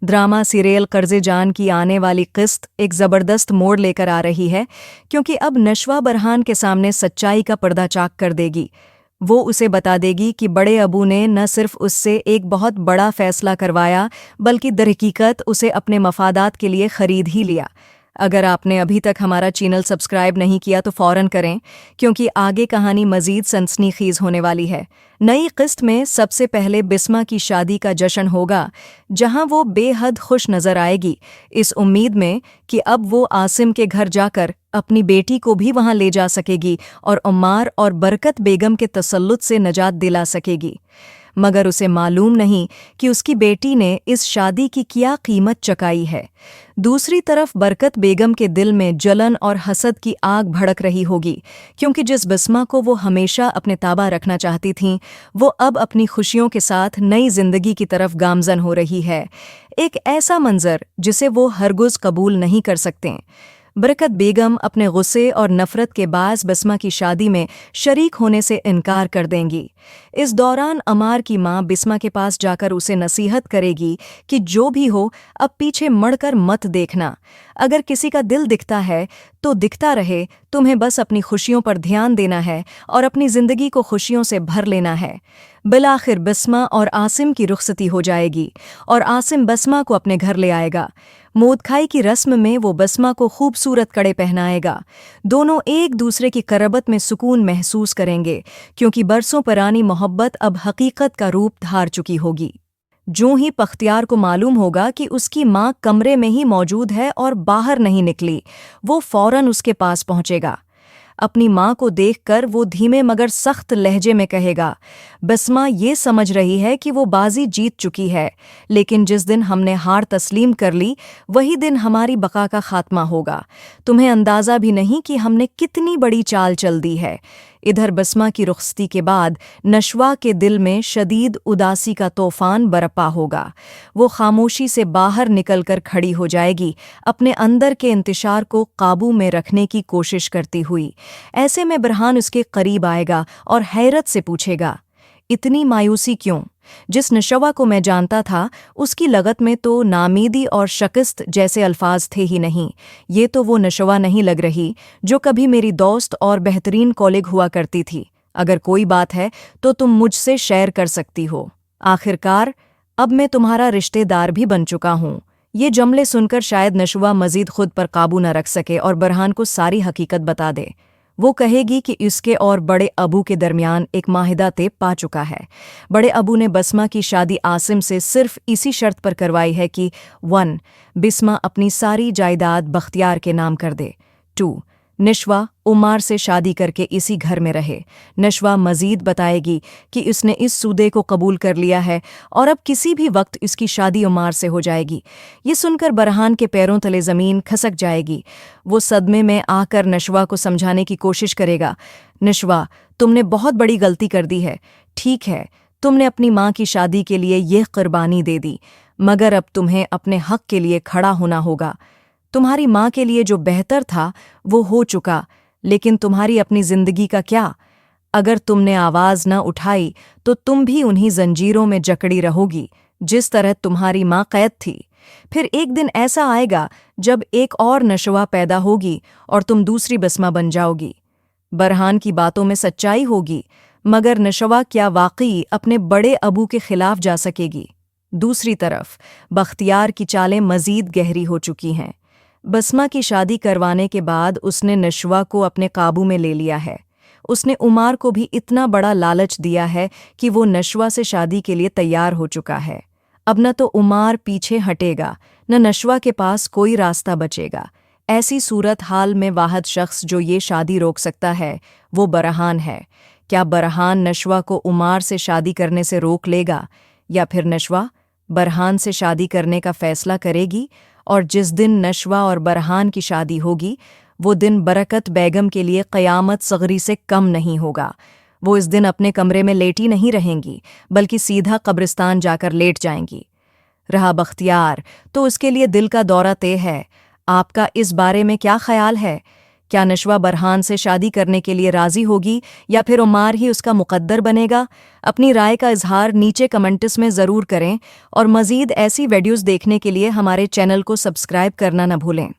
Drama serial कर्जे जान की आने वाली किस्त एक ज़बरदस्त मोड़ लेकर आ रही है, क्योंकि अब नशवा बरहान के सामने सच्चाई का पर्दा चाक कर देगी। वो उसे बता देगी कि बड़े अबू ने न सिर्फ उससे एक बहुत बड़ा फैसला करवाया, बल्कि दरहकीकत उसे अपने मफादात के लिए खरीद ही लिया। अगर आपने अभी तक हमारा चैनल सब्सक्राइब नहीं किया तो फौरन करें, क्योंकि आगे कहानी मज़ीद सनसनीखेज़ होने वाली है। नई किस्त में सबसे पहले बिस्मा की शादी का जश्न होगा, जहां वो बेहद खुश नजर आएगी, इस उम्मीद में कि अब वो आसिम के घर जाकर अपनी बेटी को भी वहां ले जा सकेगी और उम्मार और बरकत बेगम के तसल्लुत से निजात दिला सकेगी। मगर उसे मालूम नहीं कि उसकी बेटी ने इस शादी की क्या कीमत चुकाई है। दूसरी तरफ बरकत बेगम के दिल में जलन और हसद की आग भड़क रही होगी, क्योंकि जिस बिस्मा को वो हमेशा अपने ताबा रखना चाहती थीं, वो अब अपनी खुशियों के साथ नई जिंदगी की तरफ गामजन हो रही है। एक ऐसा मंजर जिसे वो हरगिज़ कबूल नहीं कर सकते। बरकत बेगम अपने गुस्से और नफरत के बायस बिस्मा की शादी में शरीक होने से इनकार कर देंगी। इस दौरान अमार की मां बिस्मा के पास जाकर उसे नसीहत करेगी कि जो भी हो, अब पीछे मुड़कर मत देखना। अगर किसी का दिल दिखता है तो दिखता रहे, तुम्हें बस अपनी खुशियों पर ध्यान देना है और अपनी जिंदगी को खुशियों से भर लेना है। बिलाखिर बिस्मा और आसिम की रुखसती हो जाएगी और आसिम बिस्मा को अपने घर ले आएगा। मोदखाई की रस्म में वो बिस्मा को खूबसूरत कड़े पहनाएगा। दोनों एक दूसरे की करबत में सुकून महसूस करेंगे, क्योंकि बरसों पुरानी मोहब्बत अब हकीकत का रूप धार चुकी होगी। जो ही बख्तियार को मालूम होगा कि उसकी मां कमरे में ही मौजूद है और बाहर नहीं निकली, वो फौरन उसके पास पहुंचेगा। अपनी मां को देखकर वो धीमे मगर सख्त लहजे में कहेगा, बिस्मा ये समझ रही है कि वो बाजी जीत चुकी है, लेकिन जिस दिन हमने हार तस्लीम कर ली, वही दिन हमारी बका का खात्मा होगा। तुम्हें अंदाज़ा भी नहीं कि हमने कितनी बड़ी चाल चल दी है। इधर बिस्मा की रुखसती के बाद नशवा के दिल में शदीद उदासी का तूफान बरपा होगा। वो खामोशी से बाहर निकलकर खड़ी हो जाएगी, अपने अंदर के इंतशार को काबू में रखने की कोशिश करती हुई। ऐसे में बरहान उसके करीब आएगा और हैरत से पूछेगा, इतनी मायूसी क्यों? जिस नशवा को मैं जानता था, उसकी लगत में तो नामीदी और शिकस्त जैसे अल्फाज थे ही नहीं। ये तो वो नशवा नहीं लग रही जो कभी मेरी दोस्त और बेहतरीन कॉलेग हुआ करती थी। अगर कोई बात है तो तुम मुझसे शेयर कर सकती हो। आखिरकार अब मैं तुम्हारा रिश्तेदार भी बन चुका हूँ। ये जुमले सुनकर शायद नशवा मजीद खुद पर काबू न रख सके और बरहान को सारी हकीकत बता दे। वो कहेगी कि इसके और बड़े अबू के दरमियान एक माहिदा तय पा चुका है। बड़े अबू ने बिस्मा की शादी आसिम से सिर्फ इसी शर्त पर करवाई है कि 1. बिस्मा अपनी सारी जायदाद बख्तियार के नाम कर दे। 2. नशवा उमार से शादी करके इसी घर में रहे। नशवा मजीद बताएगी कि उसने इस सूदे को कबूल कर लिया है और अब किसी भी वक्त इसकी शादी उमार से हो जाएगी। ये सुनकर बरहान के पैरों तले ज़मीन खसक जाएगी। वो सदमे में आकर नशवा को समझाने की कोशिश करेगा, नशवा, तुमने बहुत बड़ी गलती कर दी है। ठीक है, तुमने अपनी माँ की शादी के लिए यह कुर्बानी दे दी, मगर अब तुम्हें अपने हक के लिए खड़ा होना होगा। तुम्हारी माँ के लिए जो बेहतर था वो हो चुका, लेकिन तुम्हारी अपनी जिंदगी का क्या? अगर तुमने आवाज़ न उठाई तो तुम भी उन्हीं जंजीरों में जकड़ी रहोगी जिस तरह तुम्हारी माँ कैद थी। फिर एक दिन ऐसा आएगा जब एक और नशवा पैदा होगी और तुम दूसरी बिस्मा बन जाओगी। बरहान की बातों में सच्चाई होगी, मगर नशवा क्या वाकई अपने बड़े अबू के खिलाफ जा सकेगी? दूसरी तरफ बख्तियार की चालें मजीद गहरी हो चुकी हैं। बिस्मा की शादी करवाने के बाद उसने नशवा को अपने काबू में ले लिया है। उसने उमार को भी इतना बड़ा लालच दिया है कि वो नशवा से शादी के लिए तैयार हो चुका है। अब न तो उमार पीछे हटेगा, न नशवा के पास कोई रास्ता बचेगा। ऐसी सूरत हाल में वाहिद शख्स जो ये शादी रोक सकता है वो बरहान है। क्या बरहान नशवा को उमार से शादी करने से रोक लेगा, या फिर नशवा बरहान से शादी करने का फैसला करेगी? और जिस दिन नशवा और बरहान की शादी होगी, वो दिन बरकत बेगम के लिए क़यामत सगरी से कम नहीं होगा। वो इस दिन अपने कमरे में लेटी नहीं रहेंगी, बल्कि सीधा कब्रिस्तान जाकर लेट जाएंगी। रहा बख्तियार, तो उसके लिए दिल का दौरा तय है। आपका इस बारे में क्या ख्याल है? کیا نشوہ برہان سے شادی کرنے کے لیے راضی ہوگی یا پھر عمار ہی اس کا مقدر بنے گا؟ اپنی رائے کا اظہار نیچے کمنٹس میں ضرور کریں اور مزید ایسی ویڈیوز دیکھنے کے لیے ہمارے چینل کو سبسکرائب کرنا نہ بھولیں۔